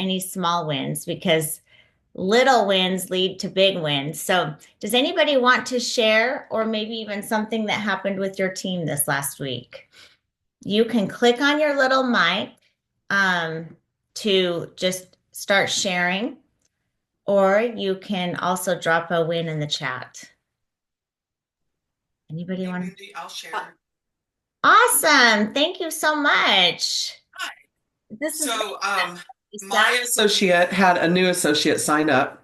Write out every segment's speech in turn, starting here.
any small wins because little wins lead to big wins. So, does anybody want to share, or maybe even something that happened with your team this last week? You can click on your little mic to just start sharing, or you can also drop a win in the chat. Anybody Hey, want to? Mindy, I'll share. Awesome. Thank you so much. Hi. This is So, Lisa. my associate had a new associate sign up.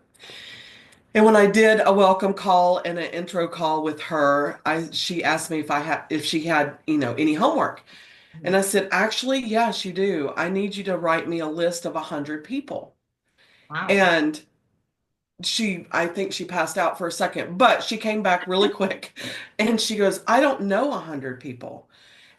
And when I did a welcome call and an intro call with her, she asked me if she had, any homework. And I said, actually, yes, you do. I need you to write me a list of 100 people. Wow. And I think she passed out for a second, but she came back really quick and she goes, I don't know 100 people.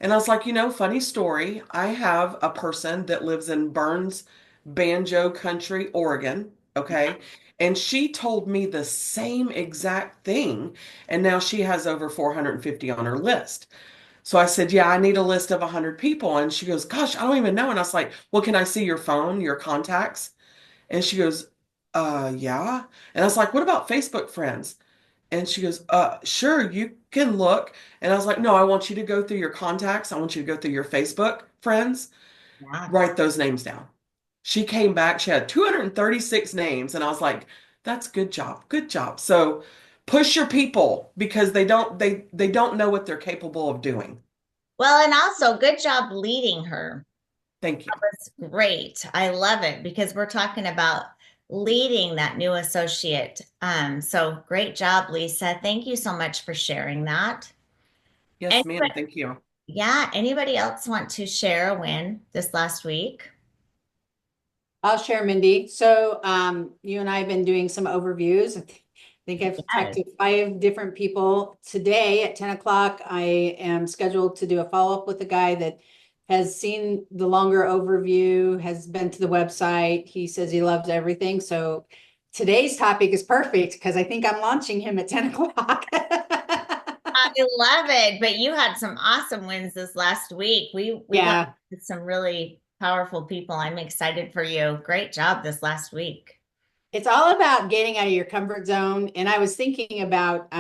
And I was like, funny story. I have a person that lives in Burns, Banjo Country, Oregon. Okay. And she told me the same exact thing. And now she has over 450 on her list. So I said, yeah, I need a list of 100 people. And she goes, gosh, I don't even know. And I was like, well, can I see your phone, your contacts? And she goes, yeah. And I was like, what about Facebook friends? And she goes, sure, you can look. And I was like, no, I want you to go through your contacts. I want you to go through your Facebook friends, Wow. write those names down. She came back, she had 236 names. And I was like, that's good job. Good job. So push your people because they don't know what they're capable of doing. Well, and also good job leading her. Thank you. That's great. I love it because we're talking about leading that new associate. So great job, Lisa. Thank you so much for sharing that. Yes, ma'am. Anybody, Thank you. yeah, anybody else want to share a win this last week? I'll share, Mindy. So, you and I have been doing some overviews. I think I've talked Yes. to 5 different people. Today at 10 o'clock, I am scheduled to do a follow-up with a guy that has seen the longer overview, has been to the website. He says he loves everything. So today's topic is perfect because I think I'm launching him at 10 o'clock. I love it. But you had some awesome wins this last week. We got Yeah. some really powerful people. I'm excited for you. Great job this last week. It's all about getting out of your comfort zone. And I was thinking about,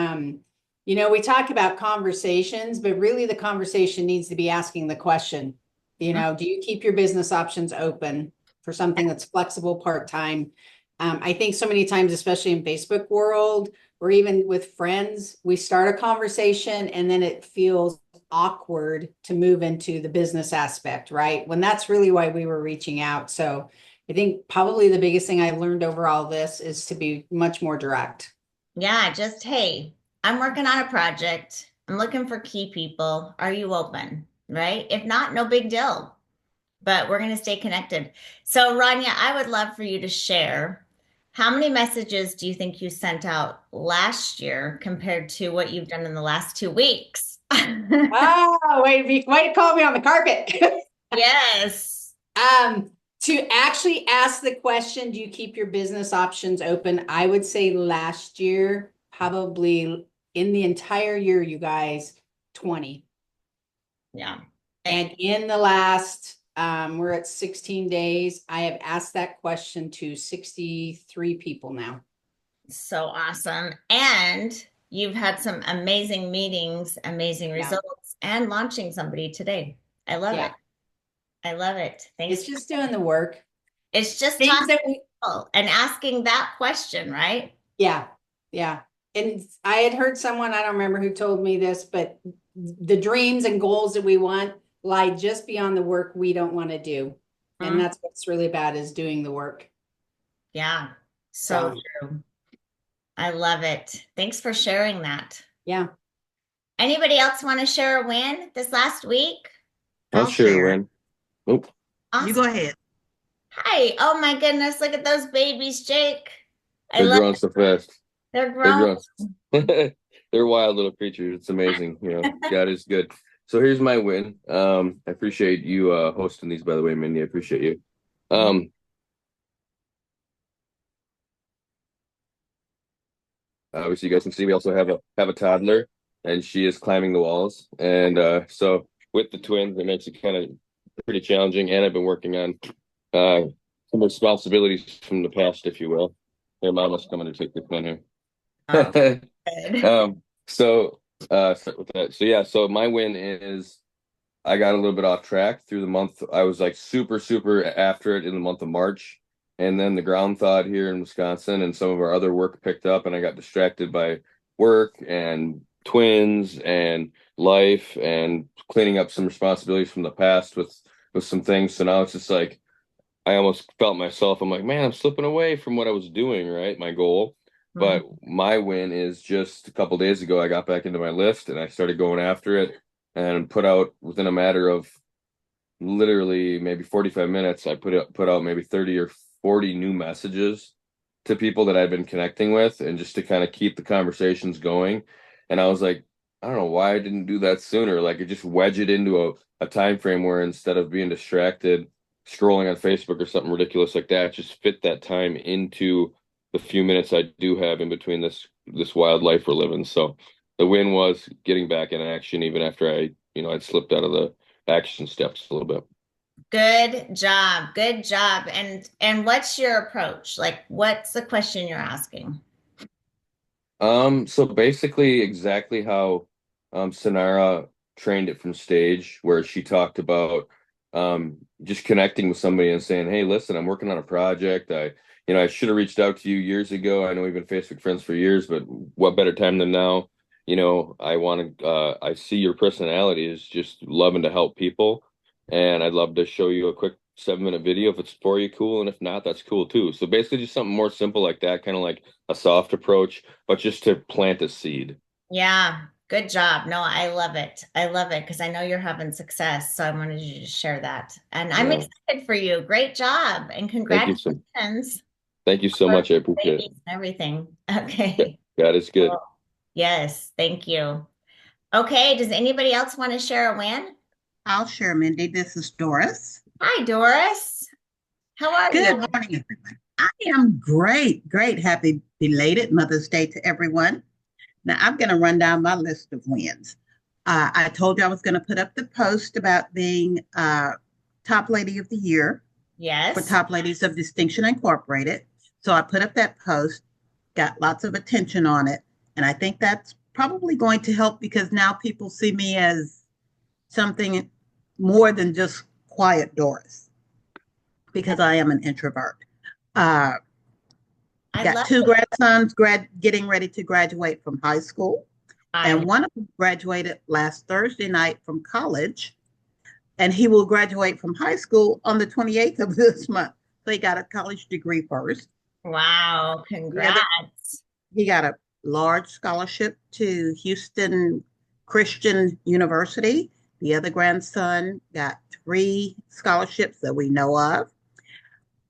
we talk about conversations, but really the conversation needs to be asking the question, do you keep your business options open for something that's flexible part-time? I think so many times, especially in Facebook world, or even with friends, we start a conversation and then it feels awkward to move into the business aspect, right? When that's really why we were reaching out. So I think probably the biggest thing I learned over all this is to be much more direct. Yeah, just hey, I'm working on a project. I'm looking for key people. Are you open? Right? If not, no big deal. But we're going to stay connected. So, Rania, I would love for you to share how many messages do you think you sent out last year compared to what you've done in the last 2 weeks? Oh, way to call me on the carpet. Yes. To actually ask the question, do you keep your business options open? I would say last year, probably in the entire year, you guys, 20. Yeah. And in the last, we're at 16 days, I have asked that question to 63 people now. So awesome. And you've had some amazing meetings, amazing Yeah. results, and launching somebody today. I love Yeah. it. I love it. Thanks. It's just doing the work. It's just Things talking that to people and asking that question, right? yeah, yeah. And I had heard someone, I don't remember who told me this, but the dreams and goals that we want lie just beyond the work we don't want to do. And Mhm. that's what's really bad is doing the work. Yeah. So So, true. I love it. Thanks for sharing that. yeah. Anybody else want to share a win this last week? I'll I'll share, share. Lynn. Oop, You go Awesome. ahead. Hi. Oh my goodness. Look at those babies, Jake. I they're love growing it. so fast. They're They're grown. growing. They're wild little creatures. It's amazing. God is good. So here's my win. I appreciate you hosting these, by the way, Mindy. I appreciate you. Um, Obviously, you guys can see we also have a toddler, and she is climbing the walls. And so with the twins, it makes it kind of pretty challenging. And I've been working on uh, some responsibilities from the past, if you will. Hey, Mama's coming to take the pen Oh, here. good. Start with that. So yeah, so my win is I got a little bit off track through the month. I was like super, super after it in the month of March. And then the ground thawed here in Wisconsin and some of our other work picked up and I got distracted by work and twins and life and cleaning up some responsibilities from the past with some things. So now it's just like I almost felt myself, I'm like, man, I'm slipping away from what I was doing, right? My goal. Mhm. But my win is just a couple days ago, I got back into my list and I started going after it and put out within a matter of literally maybe 45 minutes, I put out maybe 30 or 40 new messages to people that I've been connecting with and just to kind of keep the conversations going. And I was like, I don't know why I didn't do that sooner. Like it just wedge it into a time frame where instead of being distracted scrolling on Facebook or something ridiculous like that, just fit that time into the few minutes I do have in between this wild life we're living. So the win was getting back in action even after I'd slipped out of the action steps a little bit. Good job. Good job. And what's your approach? Like, what's the question you're asking? So basically exactly how Sonara trained it from stage, where she talked about just connecting with somebody and saying, hey, listen, I'm working on a project. I should have reached out to you years ago. I know we've been Facebook friends for years, but what better time than now? I see your personality is just loving to help people, and I'd love to show you a quick 7-minute video if it's for you, cool, and if not, that's cool too. So basically just something more simple like that, kind of like a soft approach but just to plant a seed. Yeah, good job. No, I love it. I love it because I know you're having success. So I wanted you to share that. And I'm Yeah. excited for you. Great job and Thank you so congratulations thank you so for much. I appreciate babies it. and everything. Yeah, Okay. God is good. Cool. Yes, thank you. Okay, does anybody else want to share a win? I'll share, Mindy. This is Doris. Hi, Doris. How are you? Good morning, everyone. I am great, great. Happy belated Mother's Day to everyone. Now, I'm going to run down my list of wins. I told you I was going to put up the post about being Top Lady of the Year for Yes. Top Ladies of Distinction Incorporated. So I put up that post, got lots of attention on it. And I think that's probably going to help because now people see me as something more than just quiet Doris because I am an introvert. Uh, I got love two it. grandsons getting ready to graduate from high school, I and one of them graduated last Thursday night from college, and he will graduate from high school on the 28th of this month. So he got a college degree first. wow, The other, congrats. he got a large scholarship to Houston Christian University. The other grandson got 3 scholarships that we know of.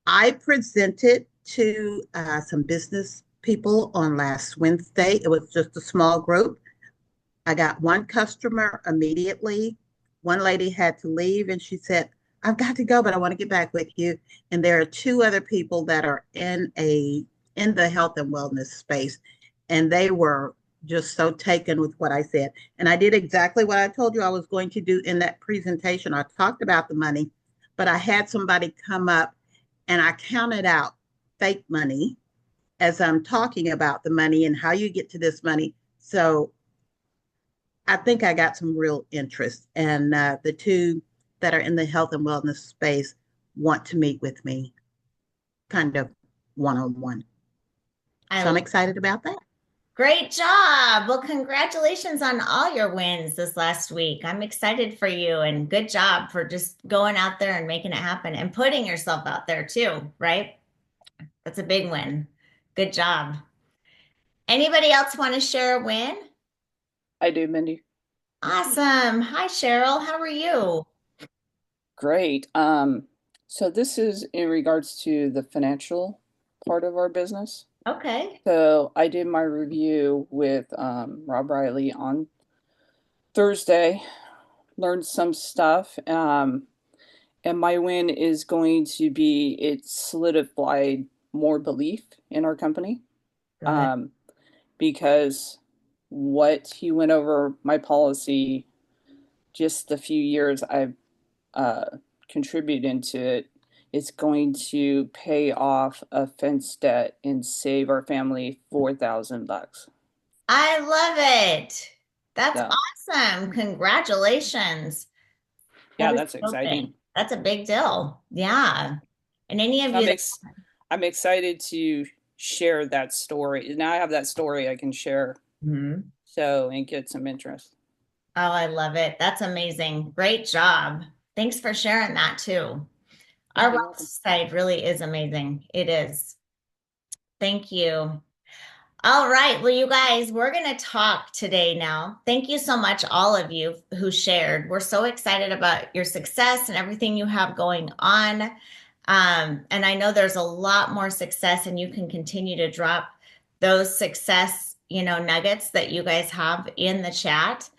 I presented to some business people on last Wednesday. It was just a small group. I got one customer immediately. One lady had to leave and she said, I've got to go, but I want to get back with you. And there are 2 other people that are in the health and wellness space. And they were just so taken with what I said. And I did exactly what I told you I was going to do in that presentation. I talked about the money, but I had somebody come up and I counted out fake money as I'm talking about the money and how you get to this money. So I think I got some real interest, and the 2 that are in the health and wellness space want to meet with me kind of one on one. So I'm I excited about that. Great job. Well, congratulations on all your wins this last week. I'm excited for you and good job for just going out there and making it happen and putting yourself out there too, right? That's a big win. Good job. Anybody else want to share a win? I do, Mindy. Awesome. Hi, Cheryl. How are you? Great. So this is in regards to the financial part of our business. Okay. So I did my review with Rob Riley on Thursday, learned some stuff, and my win is going to be it solidified more belief in our company, Good. because what he went over my policy just the few years I've contributed into it, It's going to pay off a fence debt and save our family $4,000. I love it. That's So, awesome. Congratulations. yeah, That is that's so big. exciting. That's a big deal. Yeah. And any of So you that, I'm excited to share that story. Now I have that story I can share Mhm. and get some interest. Oh, I love it. That's amazing. Great job. Thanks for sharing that too. Yeah, Our you're welcome. website really is amazing. It is. Thank you. All right. Well, you guys, we're going to talk today now. Thank you so much, all of you who shared. We're so excited about your success and everything you have going on. And I know there's a lot more success, and you can continue to drop those success, nuggets that you guys have in the chat.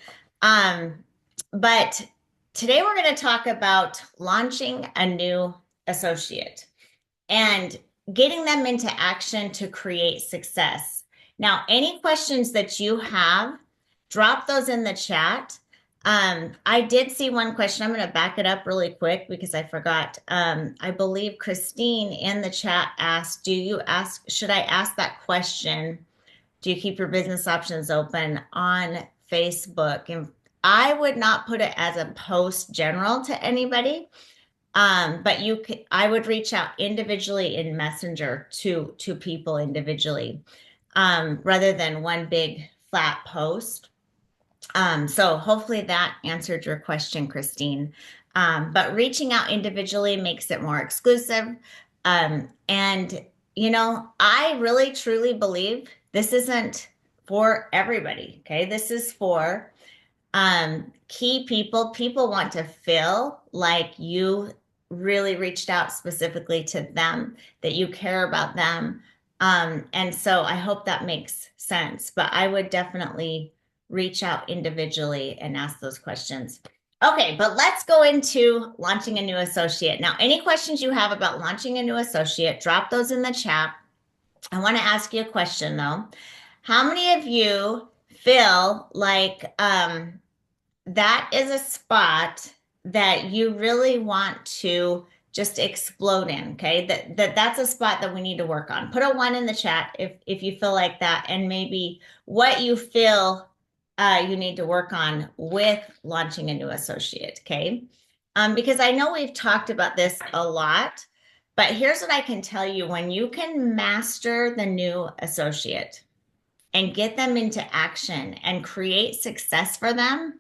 But today we're going to talk about launching a new associate and getting them into action to create success. Now, any questions that you have, drop those in the chat. I did see one question. I'm going to back it up really quick because I forgot. I believe Christine in the chat asked, should I ask that question? Do you keep your business options open on Facebook? And I would not put it as a post general to anybody. But I would reach out individually in Messenger to people individually, rather than one big flat post. So hopefully that answered your question, Christine. But reaching out individually makes it more exclusive. And I really truly believe this isn't for everybody. Okay, this is for key people want to feel like you really reached out specifically to them, that you care about them. And so I hope that makes sense, but I would definitely reach out individually and ask those questions. Okay, but let's go into launching a new associate. Now, any questions you have about launching a new associate, drop those in the chat. I want to ask you a question though. How many of you feel like that is a spot that you really want to just explode in? Okay, that's a spot that we need to work on. Put a 1 in the chat if you feel like that, and maybe what you feel you need to work on with launching a new associate. Okay, because I know we've talked about this a lot, but here's what I can tell you: when you can master the new associate and get them into action and create success for them,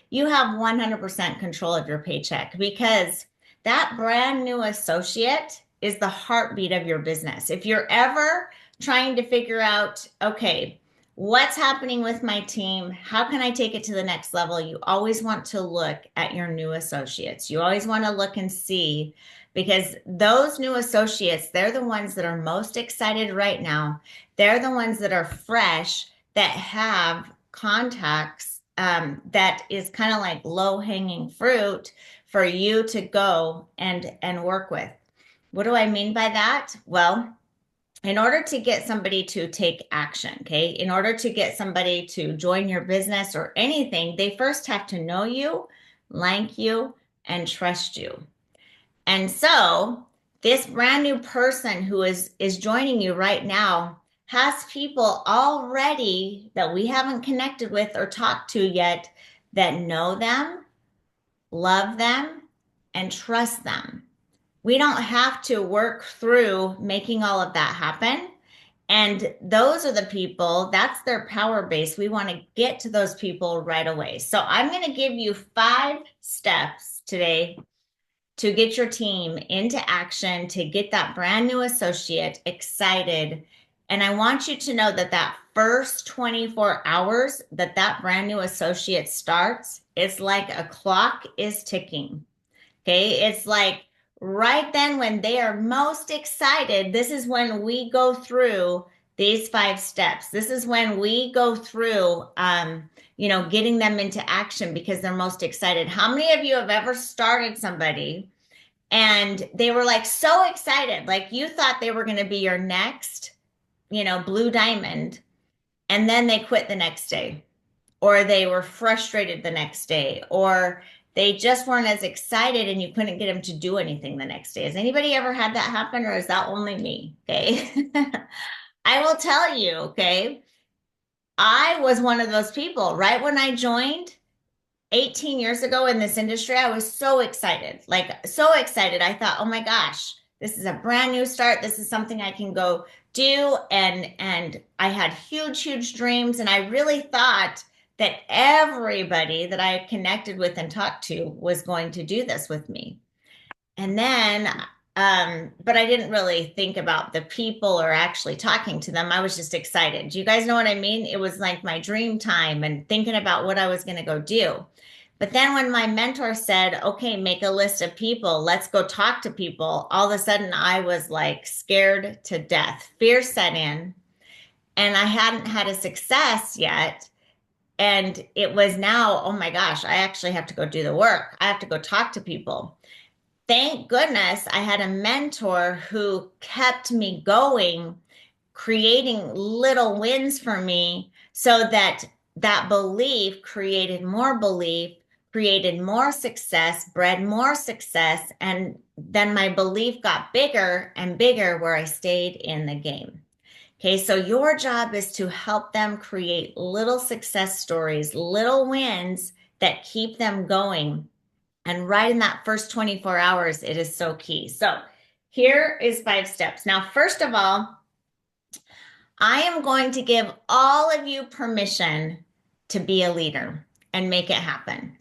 you have 100% control of your paycheck, because that brand new associate is the heartbeat of your business. If you're ever trying to figure out, okay, what's happening with my team? How can I take it to the next level? You always want to look at your new associates. You always want to look and see, because those new associates, they're the ones that are most excited right now. They're the ones that are fresh, that have contacts, that is kind of like low hanging fruit for you to go and work with. What do I mean by that? Well, in order to get somebody to take action, okay, in order to get somebody to join your business or anything, they first have to know you, like you, and trust you. And so this brand new person who is joining you right now has people already that we haven't connected with or talked to yet, that know them, love them, and trust them. We don't have to work through making all of that happen. And those are the people, that's their power base. We want to get to those people right away. So I'm going to give you 5 steps today to get your team into action, to get that brand new associate excited. And I want you to know that that first 24 hours that brand new associate starts, it's like a clock is ticking. Okay. It's like right then when they are most excited, this is when we go through these 5 steps. This is when we go through, getting them into action because they're most excited. How many of you have ever started somebody and they were like so excited, like you thought they were going to be your next, blue diamond, and then they quit the next day, or they were frustrated the next day, or They just weren't as excited and you couldn't get them to do anything the next day. Has anybody ever had that happen, or is that only me? Okay. I will tell you, okay, I was one of those people right when I joined 18 years ago in this industry. I was so excited, like so excited. I thought, oh my gosh, this is a brand new start. This is something I can go do. And I had huge, huge dreams. And I really thought that everybody that I connected with and talked to was going to do this with me. And then, but I didn't really think about the people or actually talking to them. I was just excited. Do you guys know what I mean? It was like my dream time and thinking about what I was going to go do. But then when my mentor said, okay, make a list of people, let's go talk to people, all of a sudden I was like scared to death. Fear set in, and I hadn't had a success yet. And it was now, oh my gosh, I actually have to go do the work. I have to go talk to people. Thank goodness I had a mentor who kept me going, creating little wins for me so that that belief created more belief, created more success, bred more success. And then my belief got bigger and bigger where I stayed in the game. Okay, so your job is to help them create little success stories, little wins that keep them going. And right in that first 24 hours, it is so key. So here is 5 steps. Now, first of all, I am going to give all of you permission to be a leader and make it happen.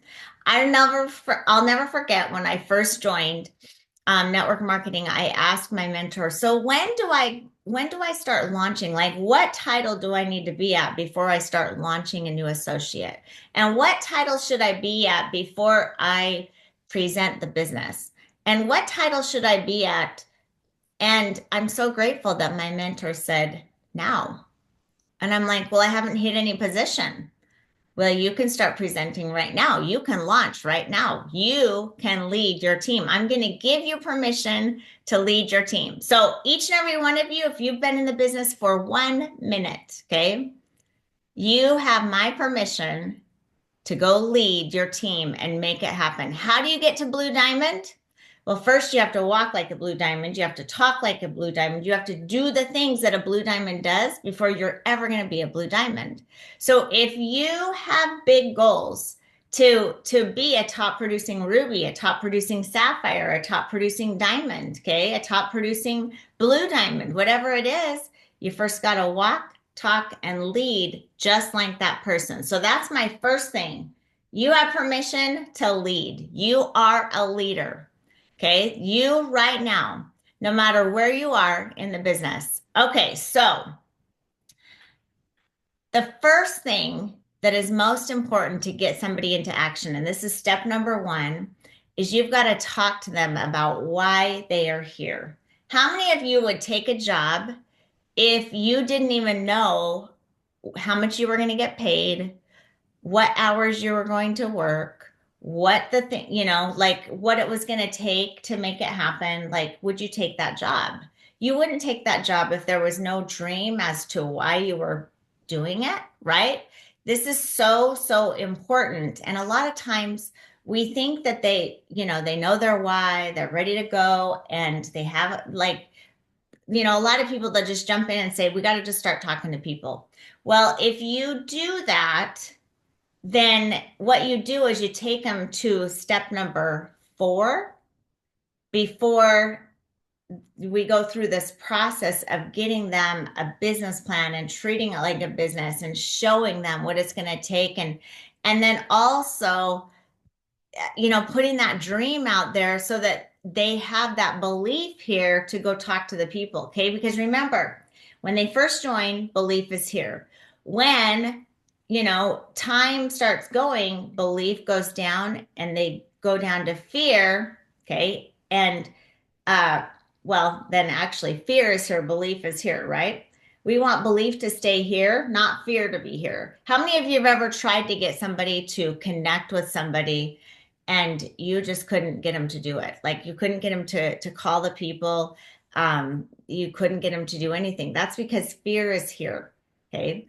I'll never forget when I first joined network marketing. I asked my mentor, so when do I start launching? Like, what title do I need to be at before I start launching a new associate? And what title should I be at before I present the business? And what title should I be at? And I'm so grateful that my mentor said, now. And I'm like, well, I haven't hit any position. Well, you can start presenting right now. You can launch right now. You can lead your team. I'm going to give you permission to lead your team. So each and every one of you, if you've been in the business for 1 minute, okay, you have my permission to go lead your team and make it happen. How do you get to Blue Diamond? Well, first you have to walk like a blue diamond. You have to talk like a blue diamond. You have to do the things that a blue diamond does before you're ever going to be a blue diamond. So if you have big goals to be a top producing ruby, a top producing sapphire, a top producing diamond, okay, a top producing blue diamond, whatever it is, you first got to walk, talk, and lead just like that person. So that's my first thing. You have permission to lead. You are a leader. Okay, you right now, no matter where you are in the business. Okay, so the first thing that is most important to get somebody into action, and this is step number 1, is you've got to talk to them about why they are here. How many of you would take a job if you didn't even know how much you were going to get paid, what hours you were going to work, what the thing, like what it was going to take to make it happen? Like, would you take that job? You wouldn't take that job if there was no dream as to why you were doing it, right? This is so, so important. And a lot of times we think that they know their why, they're ready to go, and they have like, a lot of people that just jump in and say, we got to just start talking to people. Well, if you do that, then what you do is you take them to step number 4 before we go through this process of getting them a business plan and treating it like a business and showing them what it's going to take. And then also, putting that dream out there so that they have that belief here to go talk to the people. Okay. Because remember, when they first join, belief is here. When time starts going, belief goes down and they go down to fear. Okay. And, then actually fear is here, belief is here, right? We want belief to stay here, not fear to be here. How many of you have ever tried to get somebody to connect with somebody and you just couldn't get them to do it? Like you couldn't get them to call the people. You couldn't get them to do anything. That's because fear is here. Okay.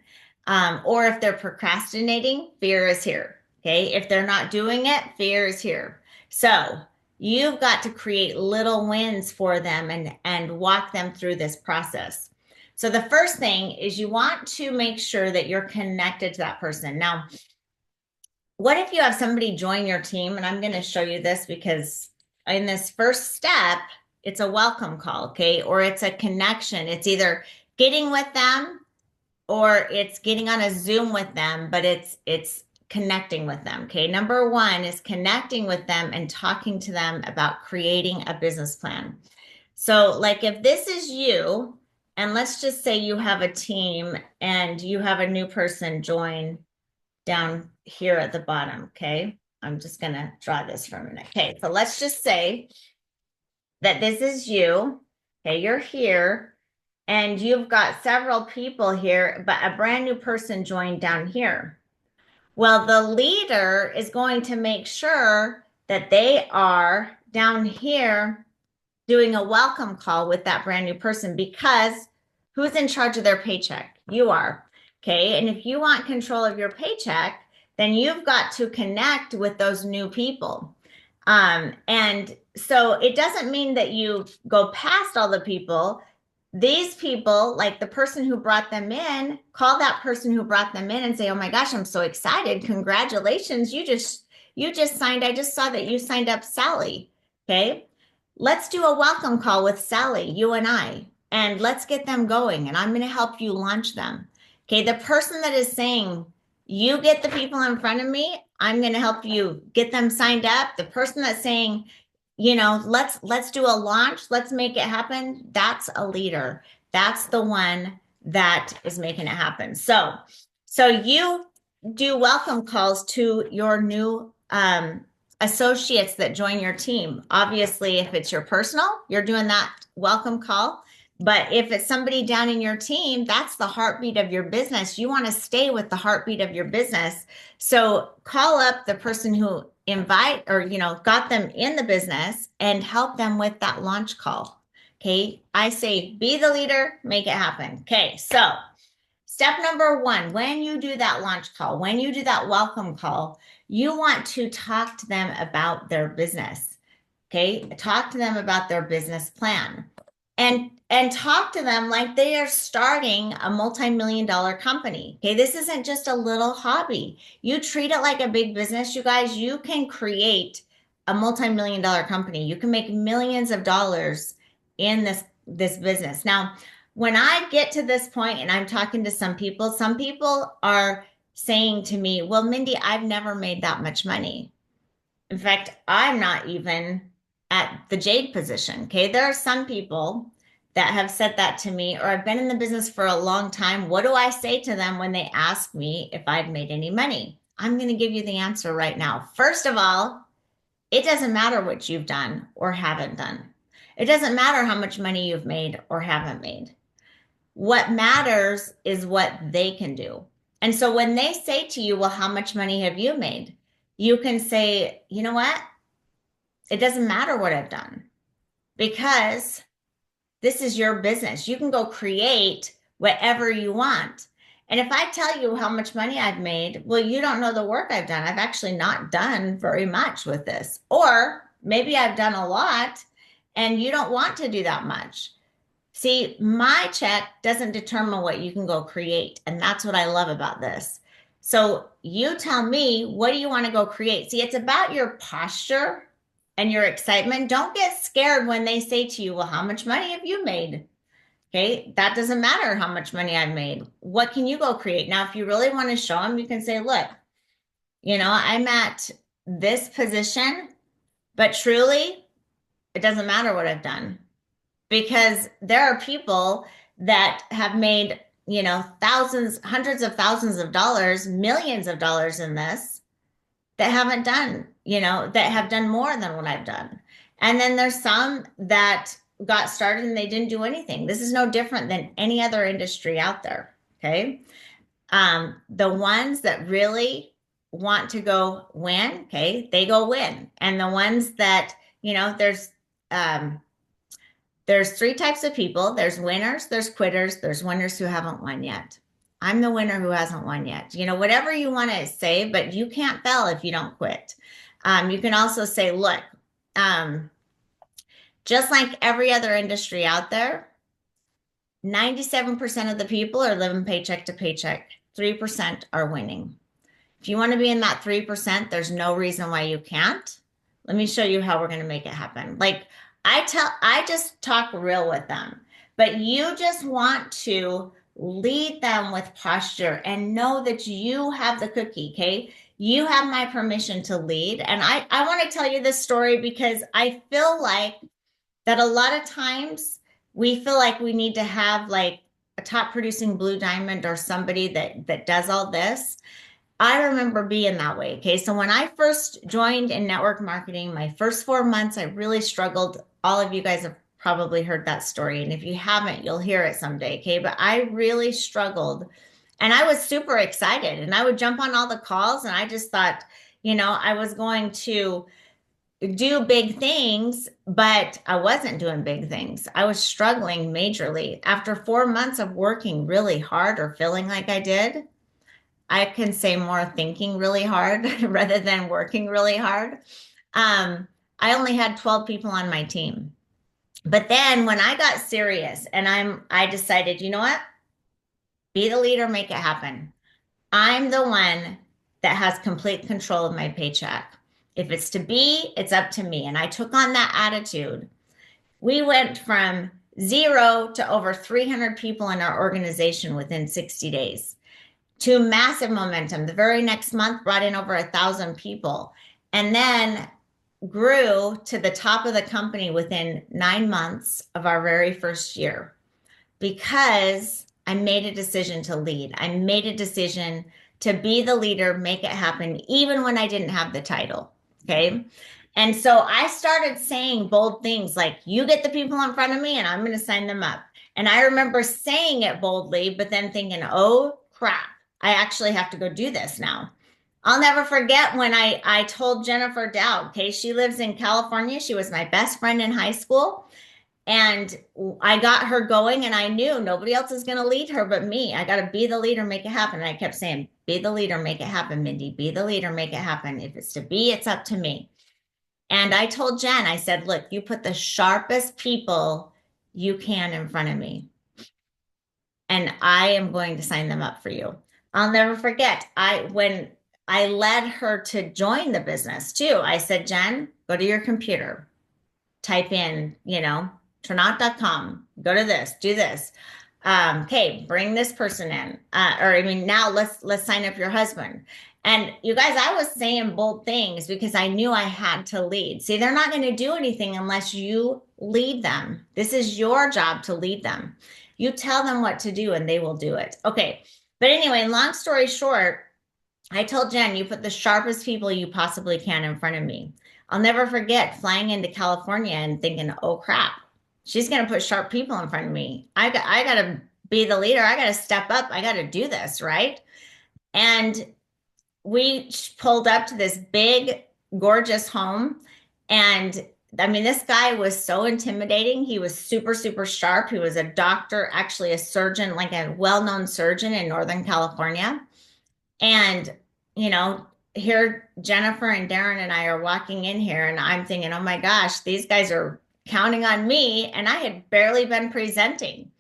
Or if they're procrastinating, fear is here. Okay. If they're not doing it, fear is here. So you've got to create little wins for them and walk them through this process. So the first thing is you want to make sure that you're connected to that person. Now, what if you have somebody join your team? And I'm going to show you this because in this first step, it's a welcome call, okay? Or it's a connection. It's either getting with them or it's getting on a Zoom with them, but it's connecting with them, okay? Number one is connecting with them and talking to them about creating a business plan. So like if this is you, and let's just say you have a team and you have a new person join down here at the bottom, okay? I'm just gonna draw this for a minute. Okay, so let's just say that this is you, okay? You're here and you've got several people here, but a brand new person joined down here. Well, the leader is going to make sure that they are down here doing a welcome call with that brand new person because who's in charge of their paycheck? You are. Okay. And if you want control of your paycheck, then you've got to connect with those new people. And so it doesn't mean that you go past all the people. These people, like the person who brought them in, call that person who brought them in and say, "Oh my gosh, I'm so excited. Congratulations. You just signed. I just saw that you signed up Sally." Okay. Let's do a welcome call with Sally, you and let's get them going. And I'm going to help you launch them. Okay. The person that is saying, "You get the people in front of me, I'm going to help you get them signed up." The person that's saying, let's do a launch, let's make it happen. That's a leader. That's the one that is making it happen. So you do welcome calls to your new associates that join your team. Obviously, if it's your personal, you're doing that welcome call. But if it's somebody down in your team, that's the heartbeat of your business. You want to stay with the heartbeat of your business. So call up the person who got them in the business and help them with that launch call. Okay. I say, be the leader, make it happen. Okay. So step number one, when you do that launch call, when you do that welcome call, you want to talk to them about their business. Okay. Talk to them about their business plan and talk to them like they are starting a multi-million-dollar company. Okay. This isn't just a little hobby. You treat it like a big business, you guys. You can create a multi-million-dollar company. You can make millions of dollars in this business. Now, when I get to this point and I'm talking to some people are saying to me, "Well, Mindy, I've never made that much money. In fact, I'm not even at the jade position." Okay. There are some people that have said that to me, or I've been in the business for a long time. What do I say to them when they ask me if I've made any money? I'm going to give you the answer right now. First of all, it doesn't matter what you've done or haven't done. It doesn't matter how much money you've made or haven't made. What matters is what they can do. And so when they say to you, "Well, how much money have you made?" You can say, "You know what? It doesn't matter what I've done because this is your business. You can go create whatever you want." And if I tell you how much money I've made, well, you don't know the work I've done. I've actually not done very much with this. Or maybe I've done a lot and you don't want to do that much. See, my check doesn't determine what you can go create. And that's what I love about this. So you tell me, what do you want to go create? See, it's about your posture and your excitement. Don't get scared when they say to you, "Well, how much money have you made?" Okay, that doesn't matter how much money I've made. What can you go create? Now, if you really want to show them, you can say, "Look, I'm at this position, but truly, it doesn't matter what I've done." Because there are people that have made, thousands, hundreds of thousands of dollars, millions of dollars in this that haven't done, that have done more than what I've done. And then there's some that got started and they didn't do anything. This is no different than any other industry out there. Okay. The ones that really want to go win, okay, they go win. And the ones that, there's three types of people. There's winners, there's quitters, there's winners who haven't won yet. I'm the winner who hasn't won yet. Whatever you want to say, but you can't fail if you don't quit. You can also say, look, um, just like every other industry out there, 97% of the people are living paycheck to paycheck. 3% are winning. If you want to be in that 3%, there's no reason why you can't. Let me show you how we're going to make it happen. Like I just talk real with them, but you just want to lead them with posture and know that you have the cookie, okay? You have my permission to lead. And I want to tell you this story because I feel like that a lot of times we feel like we need to have like a top producing blue diamond or somebody that does all this. I remember being that way. Okay. So when I first joined in network marketing, my first 4 months, I really struggled. All of you guys have probably heard that story. And if you haven't, you'll hear it someday. Okay. But I really struggled and I was super excited and I would jump on all the calls and I just thought, I was going to do big things, but I wasn't doing big things. I was struggling majorly. After 4 months of working really hard or feeling like I did, I can say more thinking really hard rather than working really hard. I only had 12 people on my team. But then when I got serious and I decided, you know what? Be the leader, make it happen. I'm the one that has complete control of my paycheck. If it's to be, it's up to me. And I took on that attitude. We went from 0 to over 300 people in our organization within 60 days to massive momentum. The very next month brought in over 1,000 people and then grew to the top of the company within 9 months of our very first year because I made a decision to lead. I made a decision to be the leader, make it happen, even when I didn't have the title. Okay. And so I started saying bold things like, you get the people in front of me and I'm going to sign them up. And I remember saying it boldly, but then thinking, oh crap, I actually have to go do this now. I'll never forget when I told Jennifer Dowd, okay, she lives in California. She was my best friend in high school. And I got her going and I knew nobody else is going to lead her but me. I got to be the leader, make it happen. And I kept saying, be the leader, make it happen, Mindy. Be the leader, make it happen. If it's to be, it's up to me. And I told Jen, I said, look, you put the sharpest people you can in front of me. And I am going to sign them up for you. I'll never forget. When I led her to join the business too, I said, Jen, go to your computer, type in, Trinot.com, go to this, do this. Okay, bring this person in. Now let's sign up your husband. And you guys, I was saying bold things because I knew I had to lead. See, they're not going to do anything unless you lead them. This is your job to lead them. You tell them what to do and they will do it. Okay. But anyway, long story short, I told Jen, you put the sharpest people you possibly can in front of me. I'll never forget flying into California and thinking, oh crap, she's going to put sharp people in front of me. I got to be the leader. I got to step up. I got to do this, right? And we pulled up to this big, gorgeous home. And this guy was so intimidating. He was super, super sharp. He was a doctor, actually a surgeon, like a well-known surgeon in Northern California. And, here Jennifer and Darren and I are walking in here and I'm thinking, oh my gosh, these guys are counting on me. And I had barely been presenting,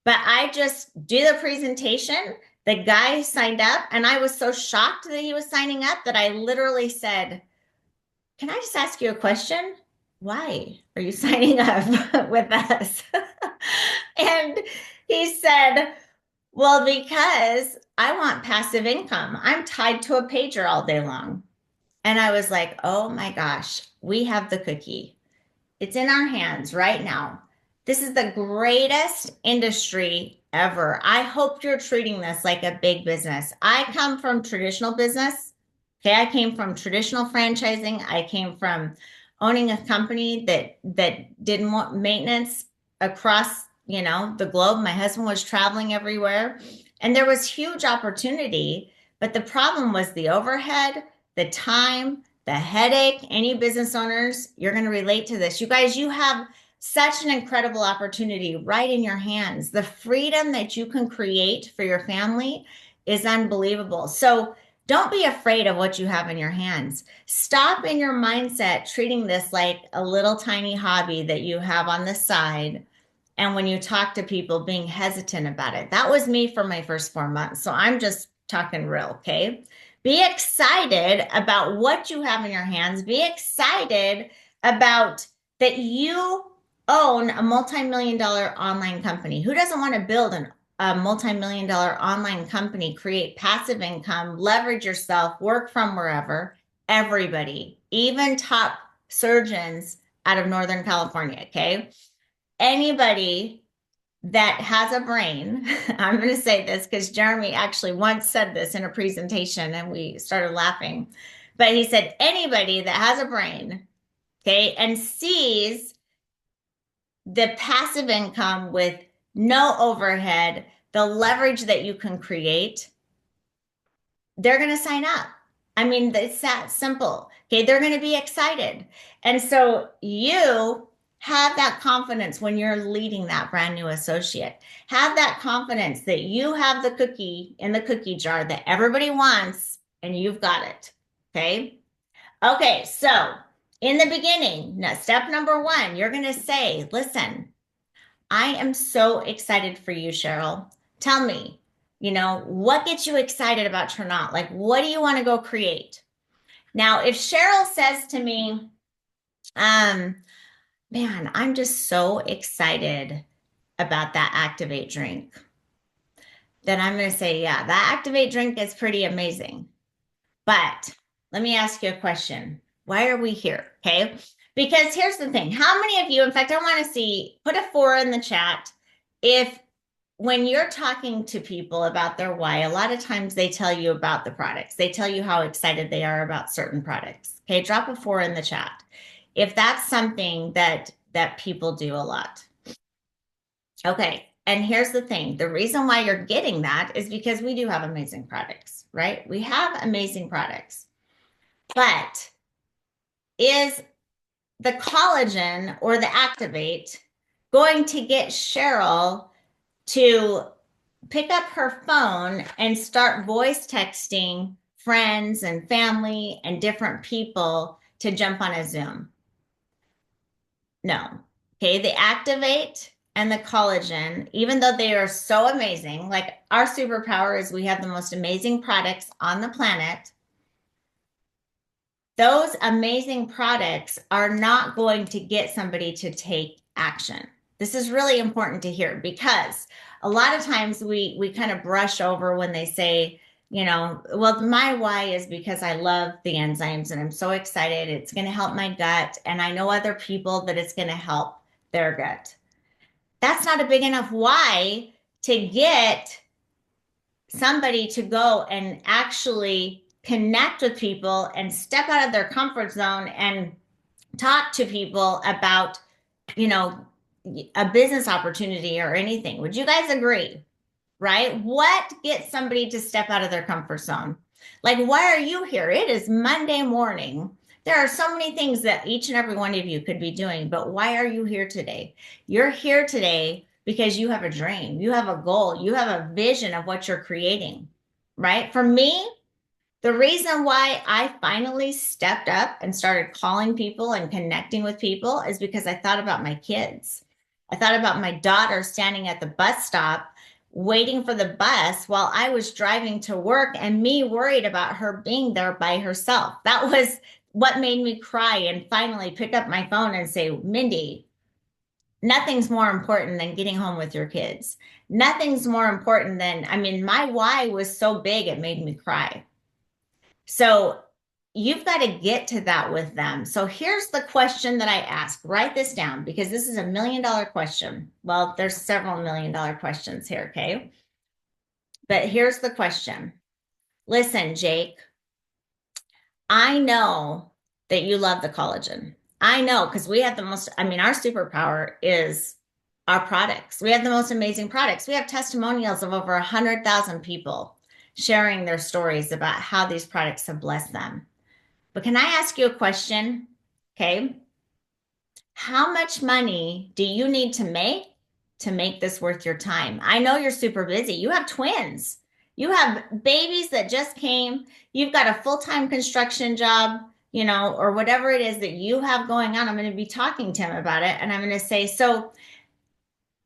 but I just do the presentation. The guy signed up and I was so shocked that he was signing up that I literally said, can I just ask you a question? Why are you signing up with us? And he said, well, because I want passive income. I'm tied to a pager all day long. And I was like, oh my gosh, we have the cookie. It's in our hands right now. This is the greatest industry ever. I hope you're treating this like a big business. I come from traditional business. Okay, I came from traditional franchising. I came from owning a company that didn't want maintenance across, the globe. My husband was traveling everywhere and there was huge opportunity, but the problem was the overhead, the time, the headache. Any business owners, you're going to relate to this. You guys, you have such an incredible opportunity right in your hands. The freedom that you can create for your family is unbelievable. So don't be afraid of what you have in your hands. Stop in your mindset treating this like a little tiny hobby that you have on the side. And when you talk to people, being hesitant about it. That was me for my first 4 months. So I'm just talking real, okay? Be excited about what you have in your hands. Be excited about that you own a multi-million dollar online company. Who doesn't want to build a multi-million dollar online company, create passive income, leverage yourself, work from wherever? Everybody, even top surgeons out of Northern California, okay? Anybody that has a brain, I'm going to say this because Jeremy actually once said this in a presentation and we started laughing. But he said, anybody that has a brain, okay, and sees the passive income with no overhead, the leverage that you can create, they're going to sign up. I mean, it's that simple. Okay, they're going to be excited. And so you have that confidence when you're leading that brand new associate. Have that confidence that you have the cookie in the cookie jar that everybody wants and you've got it. Okay. Okay. So in the beginning, step number one, you're going to say, listen, I am so excited for you, Cheryl. Tell me, what gets you excited about Trinot? Like, what do you want to go create? Now, if Cheryl says to me, man, I'm just so excited about that Activate drink, then I'm going to say, yeah, that Activate drink is pretty amazing. But let me ask you a question. Why are we here? Okay. Because here's the thing. How many of you, in fact, I want to see, put a 4 in the chat. If when you're talking to people about their why, a lot of times they tell you about the products. They tell you how excited they are about certain products. Okay. Drop a 4 in the chat if that's something that people do a lot. Okay. And here's the thing. The reason why you're getting that is because we do have amazing products, right? We have amazing products. But is the collagen or the Activate going to get Cheryl to pick up her phone and start voice texting friends and family and different people to jump on a Zoom? No. Okay, the Activate and the collagen, even though they are so amazing, like our superpower is we have the most amazing products on the planet. Those amazing products are not going to get somebody to take action. This is really important to hear because a lot of times we kind of brush over when they say, well, my why is because I love the enzymes and I'm so excited. It's going to help my gut. And I know other people that it's going to help their gut. That's not a big enough why to get somebody to go and actually connect with people and step out of their comfort zone and talk to people about, a business opportunity or anything. Would you guys agree? Right? What gets somebody to step out of their comfort zone? Like, why are you here? It is Monday morning. There are so many things that each and every one of you could be doing, but why are you here today? You're here today because you have a dream, you have a goal, you have a vision of what you're creating, right? For me, the reason why I finally stepped up and started calling people and connecting with people is because I thought about my kids. I thought about my daughter standing at the bus stop waiting for the bus while I was driving to work and me worried about her being there by herself. That was what made me cry and finally pick up my phone and say, Mindy, nothing's more important than getting home with your kids. Nothing's more important than, my why was so big, it made me cry. So you've got to get to that with them. So here's the question that I ask. Write this down because this is $1 million question. Well, there's several $1 million questions here, okay? But here's the question. Listen, Jake, I know that you love the collagen. I know because we have the most, our superpower is our products. We have the most amazing products. We have testimonials of over 100,000 people sharing their stories about how these products have blessed them. But can I ask you a question? Okay. how much money do you need to make this worth your time? I know you're super busy. You have twins. You have babies that just came. You've got a full-time construction job, you know, or whatever it is that you have going on. I'm going to be talking to him about it. And I'm going to say, so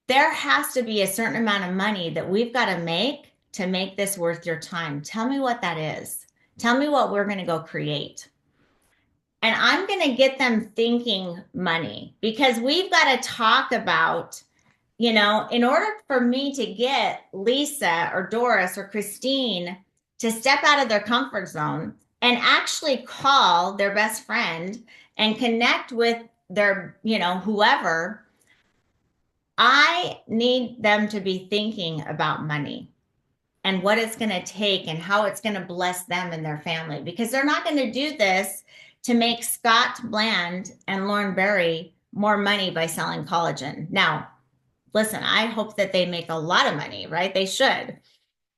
there has to be a certain amount of money that we've got to make this worth your time. Tell me what that is. Tell me what we're going to go create. And I'm going to get them thinking money because we've got to talk about, you know, in order for me to get Lisa or Doris or Christine to step out of their comfort zone and actually call their best friend and connect with their, you know, whoever, I need them to be thinking about money and what it's going to take and how it's going to bless them and their family because they're not going to do this to make Scott Bland and Lauren Berry more money by selling collagen. Now, listen, I hope that they make a lot of money, right? They should.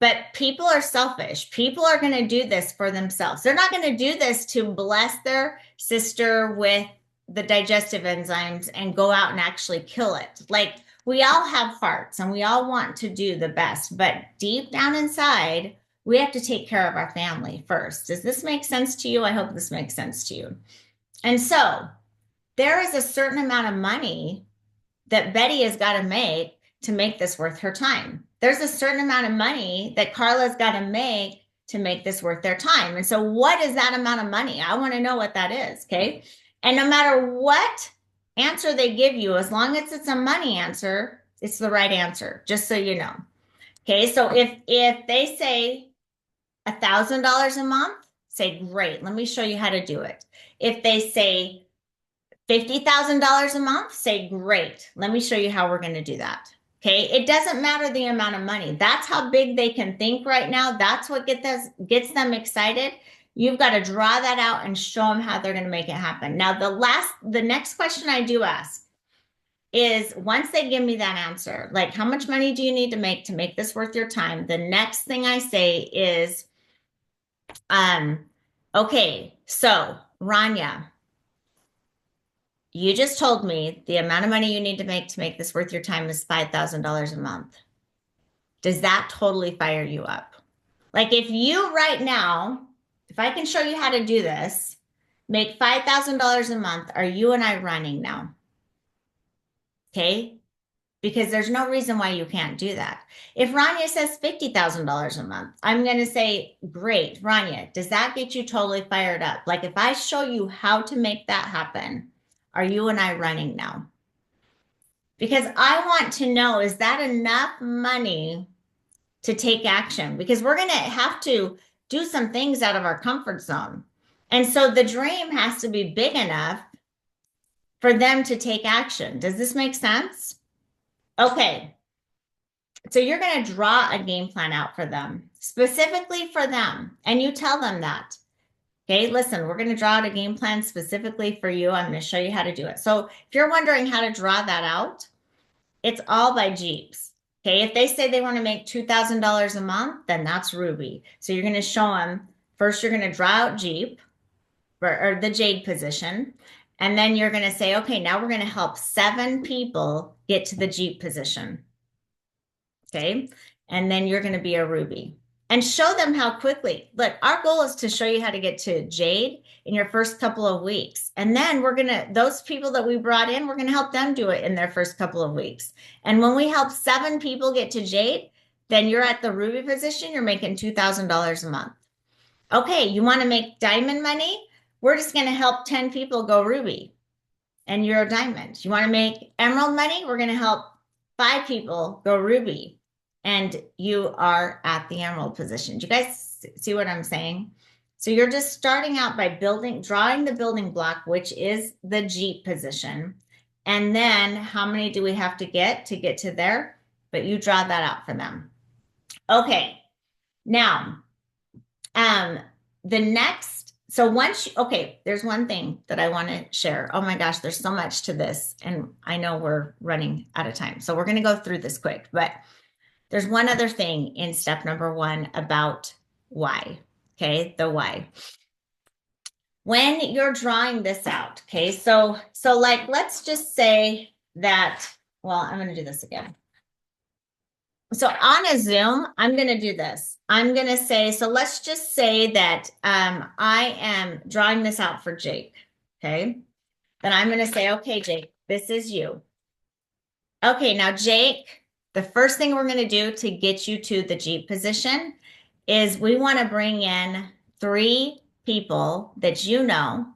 But people are selfish. People are going to do this for themselves. They're not going to do this to bless their sister with the digestive enzymes and go out and actually kill it. Like we all have hearts and we all want to do the best, but deep down inside, we have to take care of our family first. Does this make sense to you? I hope this makes sense to you. And so there is a certain amount of money that Betty has got to make this worth her time. There's a certain amount of money that Carla's got to make this worth their time. And so what is that amount of money? I want to know what that is, okay? And no matter what answer they give you, as long as it's a money answer, it's the right answer, just so you know. Okay, so if they say $1,000 a month, say, great, let me show you how to do it. If they say $50,000 a month, say, great, let me show you how we're going to do that. Okay, it doesn't matter the amount of money. That's how big they can think right now. That's what gets them excited. You've got to draw that out and show them how they're going to make it happen. Now, the next question I do ask is once they give me that answer, like how much money do you need to make this worth your time? The next thing I say is, okay, so Rania, you just told me the amount of money you need to make this worth your time is $5,000 a month. Does that totally fire you up? Like if you right now, if I can show you how to do this, make $5,000 a month, are you and I running now? Okay? Because there's no reason why you can't do that. If Rania says $50,000 a month, I'm going to say, great, Rania, does that get you totally fired up? Like if I show you how to make that happen, are you and I running now? Because I want to know, is that enough money to take action? Because we're going to have to do some things out of our comfort zone. And so the dream has to be big enough for them to take action. Does this make sense? Okay. So you're going to draw a game plan out for them, specifically for them. And you tell them that. Okay, listen, we're going to draw out a game plan specifically for you. I'm going to show you how to do it. So if you're wondering how to draw that out, it's all by Jeeps. Okay, if they say they want to make $2,000 a month, then that's Ruby. So you're going to show them, first you're going to draw out Jeep or the Jade position. And then you're going to say, okay, now we're going to help 7 people get to the Jeep position. Okay, and then you're going to be a Ruby. And show them how quickly. Look, our goal is to show you how to get to Jade in your first couple of weeks. And then those people that we brought in, we're going to help them do it in their first couple of weeks. And when we help 7 people get to Jade, then you're at the Ruby position, you're making $2,000 a month. Okay, you want to make diamond money? We're just going to help 10 people go Ruby and you're a diamond. You want to make emerald money? We're going to help 5 people go Ruby. And you are at the emerald position. Do you guys see what I'm saying? So you're just starting out by drawing the building block, which is the Jeep position. And then how many do we have to get to there? But you draw that out for them. Okay. Now, there's one thing that I want to share. Oh my gosh, there's so much to this. And I know we're running out of time. So we're going to go through this quick, but there's one other thing in step number 1 about why. Okay, the why. when you're drawing this out, okay, so like, let's just say that, well, I'm going to do this again. So on a Zoom, I'm going to do this. I'm going to say, so let's just say that I am drawing this out for Jake, okay? Then I'm going to say, okay, Jake, this is you. Okay, now Jake, the first thing we're going to do to get you to the Jeep position is we want to bring in 3 people that you know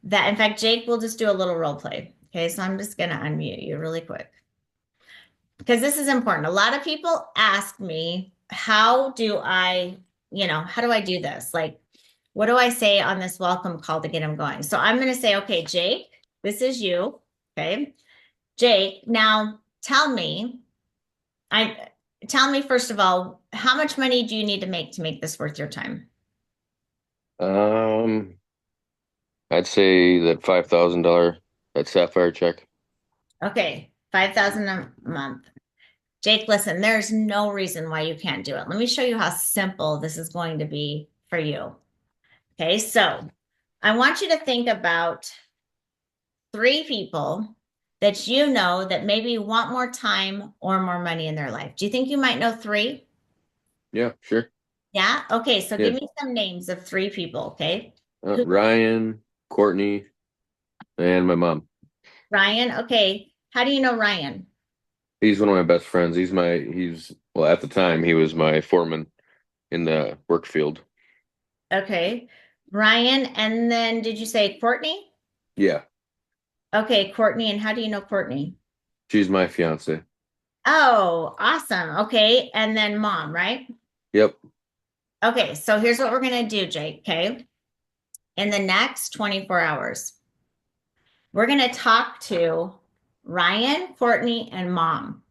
that, in fact, Jake, we'll just do a little role play. Okay, so I'm just going to unmute you really quick because this is important. A lot of people ask me, how do I do this? Like, what do I say on this welcome call to get them going? So I'm going to say, okay, Jake, this is you. Okay, Jake, now tell me first of all, how much money do you need to make this worth your time? I'd say that $5,000, that Sapphire check. Okay, 5,000 a month. Jake, listen, there's no reason why you can't do it. Let me show you how simple this is going to be for you. Okay, so I want you to think about 3 people that you know that maybe want more time or more money in their life. Do you think you might know 3? Yeah, sure. Yeah. Okay. So Yeah. give me some names of 3 people. Okay. Ryan, Courtney, and my mom. Ryan. Okay. How do you know Ryan? He's one of my best friends. Well, at the time, he was my foreman in the work field. Okay. Ryan. And then did you say Courtney? Yeah, Okay. Courtney. And how do you know Courtney? she's my fiance. Oh, awesome. Okay. And then mom, right? Yep. Okay. So here's what we're going to do, Jake. Okay. In the next 24 hours, we're going to talk to Ryan, Courtney, and mom.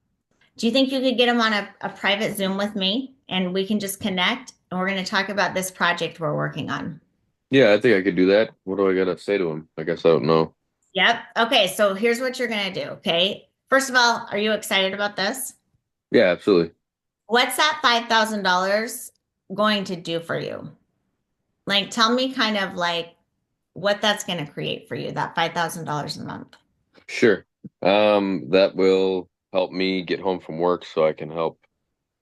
Do you think you could get them on a private Zoom with me and we can just connect and we're going to talk about this project we're working on? Yeah, I think I could do that. What do I gotta say to him? I guess I don't know. Yep. Okay. So here's what you're going to do. Okay. First of all, are you excited about this? Yeah, absolutely. What's that $5,000 going to do for you? Like, tell me kind of like what that's going to create for you, that $5,000 a month. Sure. That will help me get home from work so I can help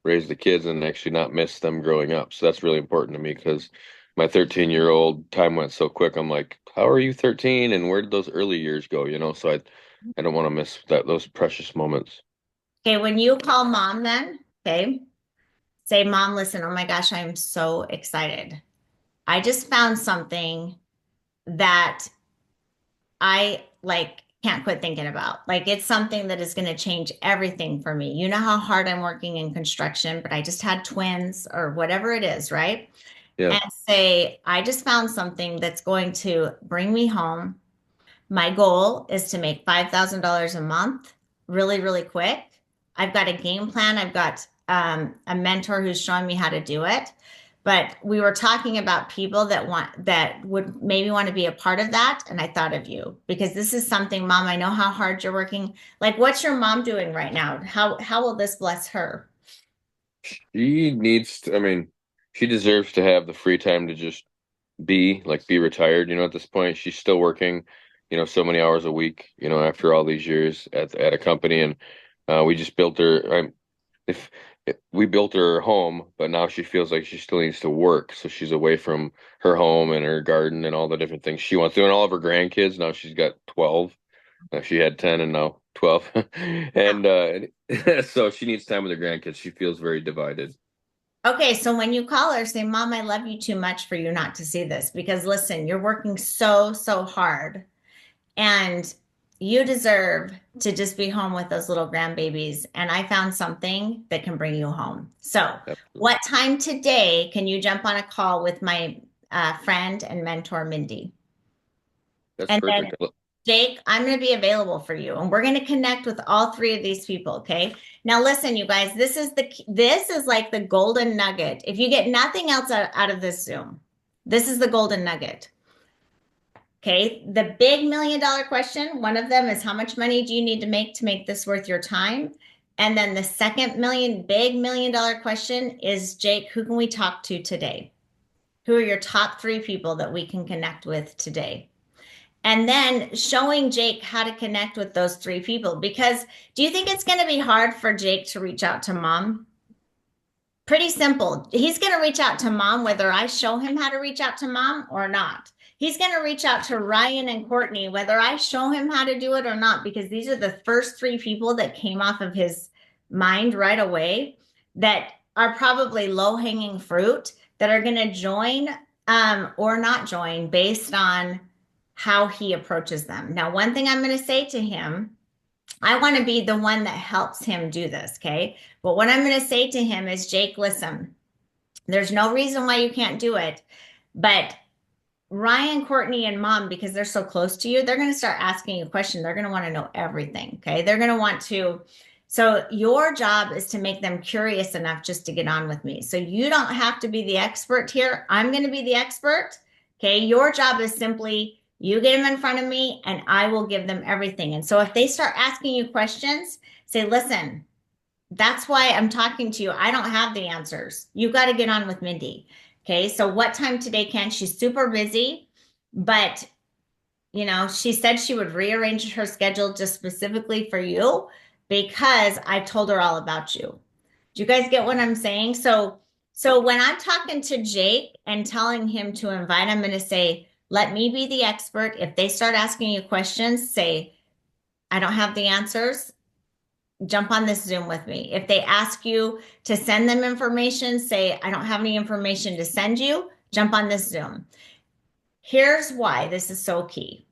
raise the kids and actually not miss them growing up. So that's really important to me because my 13-year-old time went so quick. I'm like, how are you 13? And where did those early years go? So I don't want to miss those precious moments. Okay. When you call mom, then, okay, say, Mom, listen, oh my gosh, I'm so excited. I just found something that I like can't quit thinking about. Like, it's something that is going to change everything for me. You know how hard I'm working in construction, but I just had twins or whatever it is, right? Yeah. And say, I just found something that's going to bring me home. My goal is to make $5,000 a month really, really quick. I've got a game plan. I've got a mentor who's showing me how to do it. But we were talking about people that would maybe want to be a part of that. And I thought of you because this is something, Mom, I know how hard you're working. Like, what's your mom doing right now? How will this bless her? She deserves to have the free time to just be retired. At this point, she's still working, so many hours a week, after all these years at a company. And we just built her, if we built her home, but now she feels like she still needs to work. So she's away from her home and her garden and all the different things she wants to do. And all of her grandkids, now she's got 12. She had 10 and now 12. And so she needs time with her grandkids. She feels very divided. Okay, so when you call her, say, Mom, I love you too much for you not to see this because listen, you're working so, so hard and you deserve to just be home with those little grandbabies. And I found something that can bring you home. So, Absolutely. What time today can you jump on a call with my friend and mentor, Mindy? That's And perfect. then, Jake, I'm going to be available for you, and we're going to connect with all 3 of these people. Okay. Now, listen, you guys. This is like the golden nugget. If you get nothing else out of this Zoom, this is the golden nugget. Okay. The big $1 million question. One of them is how much money do you need to make this worth your time? And then the second big $1 million question is, Jake, who can we talk to today? Who are your top 3 people that we can connect with today? And then showing Jake how to connect with those 3 people. Because do you think it's going to be hard for Jake to reach out to mom? Pretty simple. He's going to reach out to mom, whether I show him how to reach out to mom or not. He's going to reach out to Ryan and Courtney, whether I show him how to do it or not, because these are the first 3 people that came off of his mind right away that are probably low-hanging fruit that are going to join or not join based on how he approaches them. Now, one thing I'm going to say to him, I want to be the one that helps him do this, okay? But what I'm going to say to him is, Jake, listen, there's no reason why you can't do it. But Ryan, Courtney, and mom, because they're so close to you, they're going to start asking you questions. They're going to want to know everything, okay? They're going to want to. So your job is to make them curious enough just to get on with me. So you don't have to be the expert here. I'm going to be the expert, okay? Your job is simply you get them in front of me and I will give them everything. And so if they start asking you questions, say, listen, that's why I'm talking to you. I don't have the answers. You've got to get on with Mindy. Okay. So what time today, Ken? She's super busy, but she said she would rearrange her schedule just specifically for you because I told her all about you. Do you guys get what I'm saying? So when I'm talking to Jake and telling him to invite, I'm going to say, let me be the expert. If they start asking you questions, say, I don't have the answers. Jump on this Zoom with me. If they ask you to send them information, say, I don't have any information to send you. Jump on this Zoom. Here's why this is so key.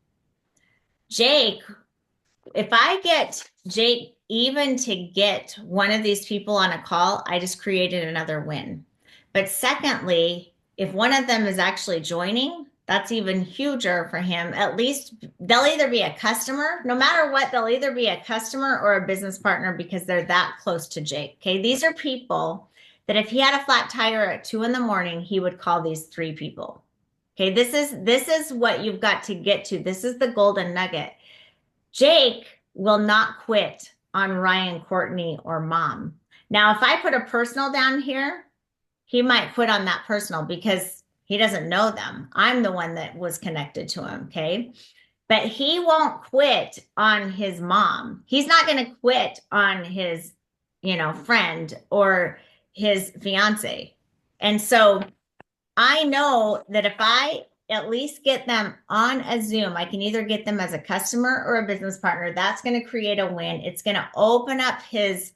Jake, if I get Jake even to get one of these people on a call, I just created another win. But secondly, if one of them is actually joining, that's even huger for him. At least they'll either be a customer, no matter what, they'll either be a customer or a business partner because they're that close to Jake. Okay. These are people that if he had a flat tire at 2 a.m, he would call these 3 people. Okay. This is what you've got to get to. This is the golden nugget. Jake will not quit on Ryan, Courtney, or mom. Now, if I put a personal down here, he might quit on that personal because he doesn't know them. I'm the one that was connected to him, okay? But he won't quit on his mom. He's not going to quit on his, friend or his fiance. And so I know that if I at least get them on a Zoom, I can either get them as a customer or a business partner. That's going to create a win. It's going to open up his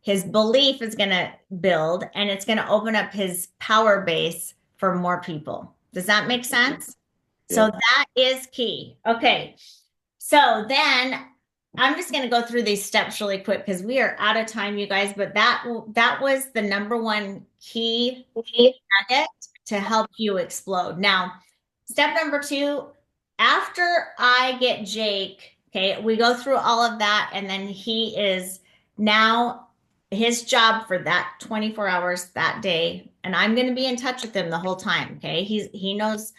belief is going to build, and it's going to open up his power base for more people. Does that make sense? Yeah. So that is key. Okay. So then I'm just going to go through these steps really quick because we are out of time, you guys, but that was the number one key nugget to help you explode. Now, step number 2, after I get Jake, okay, we go through all of that, and then he is now his job for that 24 hours that day, and I'm going to be in touch with him the whole time. Okay. He knows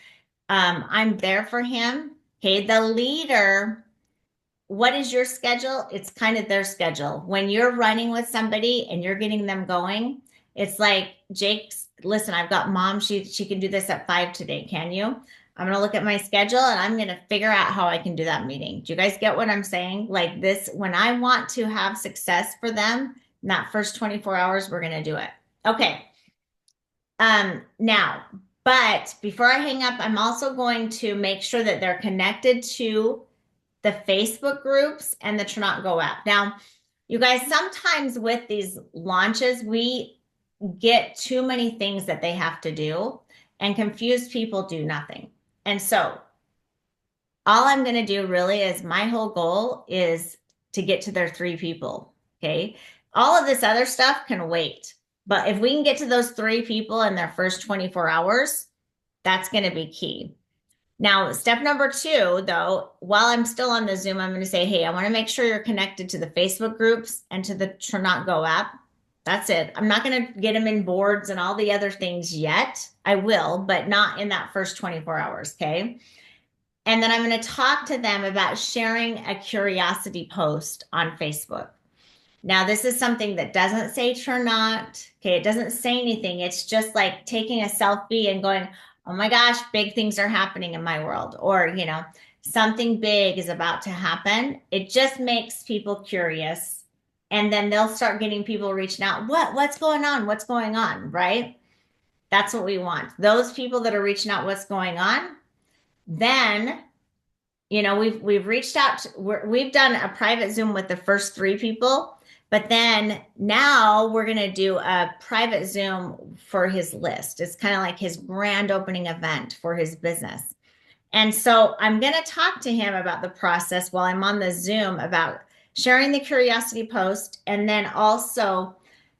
I'm there for him. Okay. The leader, what is your schedule? It's kind of their schedule. When you're running with somebody and you're getting them going, it's like, Jake's, listen, I've got mom. She can do this at 5 today. Can you? I'm going to look at my schedule and I'm going to figure out how I can do that meeting. Do you guys get what I'm saying? Like this, when I want to have success for them, in that first 24 hours, we're going to do it. Okay. Now, but before I hang up, I'm also going to make sure that they're connected to the Facebook groups and the Trinot Go app. Now, you guys, sometimes with these launches, we get too many things that they have to do, and confused people do nothing. And so all I'm going to do really is my whole goal is to get to their 3 people. Okay. All of this other stuff can wait. But if we can get to those 3 people in their first 24 hours, that's going to be key. Now, step number 2, though, while I'm still on the Zoom, I'm going to say, hey, I want to make sure you're connected to the Facebook groups and to the Trinot Go app. That's it. I'm not going to get them in boards and all the other things yet. I will, but not in that first 24 hours. Okay. And then I'm going to talk to them about sharing a curiosity post on Facebook. Now, this is something that doesn't say Trinot. Okay. It doesn't say anything. It's just like taking a selfie and going, oh my gosh, big things are happening in my world, or, something big is about to happen. It just makes people curious. And then they'll start getting people reaching out. What's going on? What's going on? Right? That's what we want. Those people that are reaching out, what's going on? Then, we've reached out we've done a private Zoom with the first 3 people, but then now we're going to do a private Zoom for his list. It's kind of like his grand opening event for his business. And so I'm going to talk to him about the process while I'm on the Zoom about sharing the curiosity post. And then also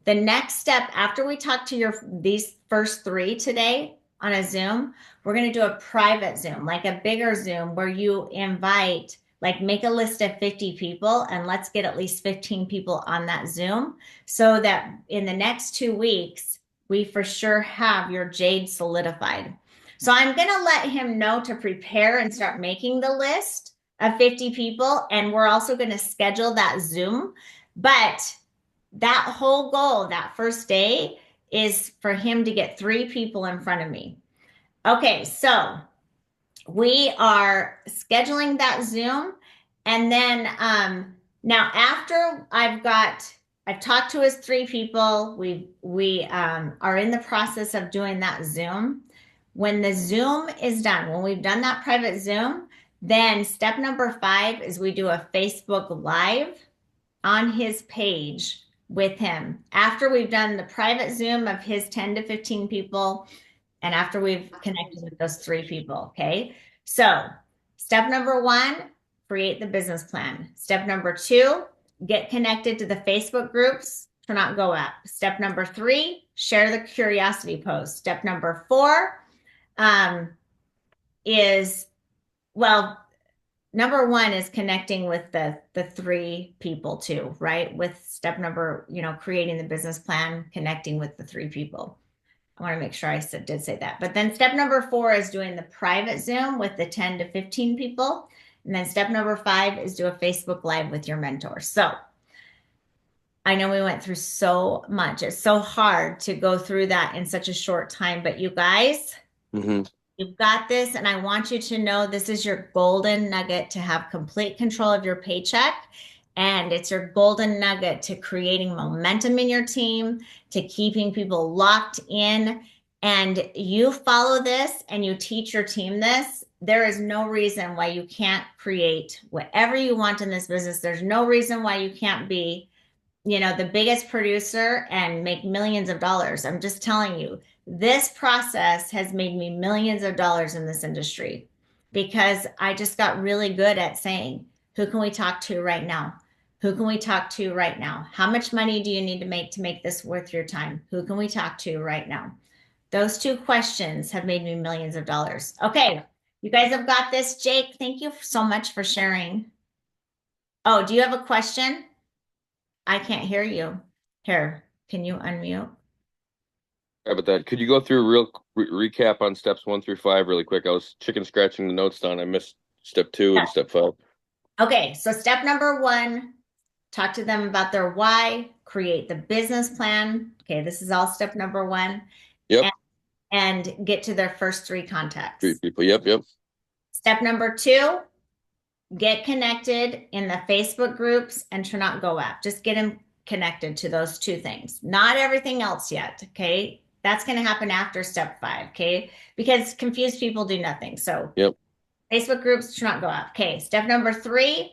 the next step after we talk to these first 3 today on a Zoom, we're going to do a private Zoom, like a bigger Zoom where you invite, like make a list of 50 people and let's get at least 15 people on that Zoom so that in the next 2 weeks, we for sure have your jade solidified. So I'm going to let him know to prepare and start making the list of 50 people. And we're also going to schedule that Zoom. But that whole goal, that first day, is for him to get 3 people in front of me. Okay, so we are scheduling that Zoom. And then now after I've talked to his 3 people, we are in the process of doing that Zoom. When the Zoom is done, when we've done that private Zoom, then step number 5 is we do a Facebook Live on his page with him after we've done the private Zoom of his 10 to 15 people and after we've connected with those 3 people. Okay. So step number 1, create the business plan. Step number 2, get connected to the Facebook groups to not go up. Step number 3, share the curiosity post. Step number 4 number 1 is connecting with the 3 people too, right? With step number, creating the business plan, connecting with the 3 people. I want to make sure I did say that. But then step number 4 is doing the private Zoom with the 10 to 15 people. And then step number 5 is do a Facebook Live with your mentor. So I know we went through so much. It's so hard to go through that in such a short time, but you guys, you've got this. And I want you to know this is your golden nugget to have complete control of your paycheck. And it's your golden nugget to creating momentum in your team, to keeping people locked in. And you follow this and you teach your team this. There is no reason why you can't create whatever you want in this business. There's no reason why you can't be, the biggest producer and make millions of dollars. I'm just telling you, this process has made me millions of dollars in this industry because I just got really good at saying, who can we talk to right now? Who can we talk to right now? How much money do you need to make this worth your time? Who can we talk to right now? Those 2 questions have made me millions of dollars. Okay, you guys have got this. Jake, thank you so much for sharing. Oh, do you have a question? I can't hear you. Here, can you unmute? Sorry about that. Could you go through a real recap on steps 1 through 5 really quick? I was chicken scratching the notes down. I missed step 2 and step 5. Okay, so step number 1, talk to them about their why, create the business plan. Okay, this is all step number 1. Yep. And get to their first 3 contacts. 3 people. Yep. Step number 2, get connected in the Facebook groups and to not go up. Just get them connected to those 2 things. Not everything else yet. Okay. That's going to happen after step 5. Okay. Because confused people do nothing. So yep. Facebook groups to not go up. Okay. Step number 3,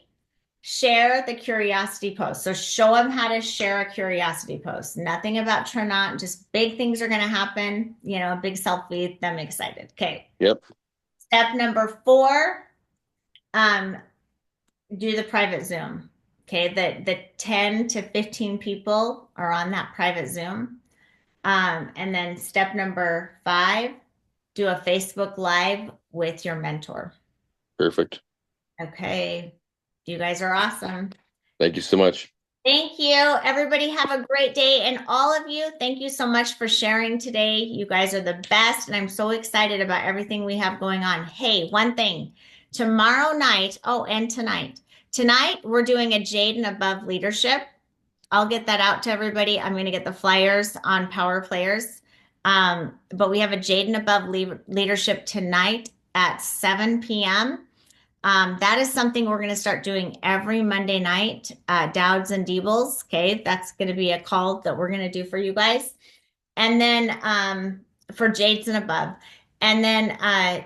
share the curiosity post. So show them how to share a curiosity post. Nothing about Trinot, just big things are going to happen. A big selfie, them excited. Okay. Yep. Step number 4, do the private Zoom. Okay. The 10 to 15 people are on that private Zoom. And then step number 5, do a Facebook Live with your mentor. Perfect. Okay. You guys are awesome. Thank you so much. Thank you. Everybody have a great day. And all of you, thank you so much for sharing today. You guys are the best. And I'm so excited about everything we have going on. Hey, one thing, tomorrow night, and tonight we're doing a Jade and Above leadership. I'll get that out to everybody. I'm going to get the flyers on Power Players. But we have a Jade and Above leadership tonight at 7 p.m. That is something we're going to start doing every Monday night, Dowds and Deebles. Okay, that's going to be a call that we're going to do for you guys. And then for Jades and Above. And then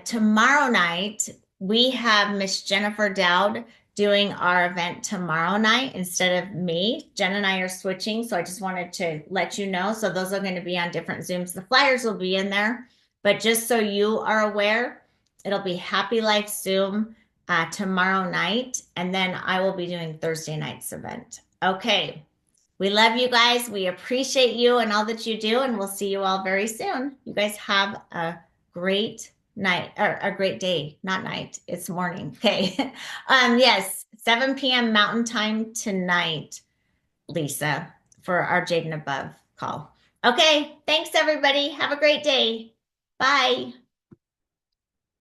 tomorrow night, we have Miss Jennifer Dowd doing our event tomorrow night instead of me. Jen and I are switching, so I just wanted to let you know. So those are going to be on different Zooms. The flyers will be in there, but just so you are aware, it'll be Happy Life Zoom tomorrow night, and then I will be doing Thursday night's event. Okay. We love you guys. We appreciate you and all that you do, and we'll see you all very soon. You guys have a great night or a great day, not night. It's morning. Okay. Yes, 7 p.m. Mountain Time tonight, Lisa, for our Jade and Above call. Okay. Thanks, everybody. Have a great day. Bye.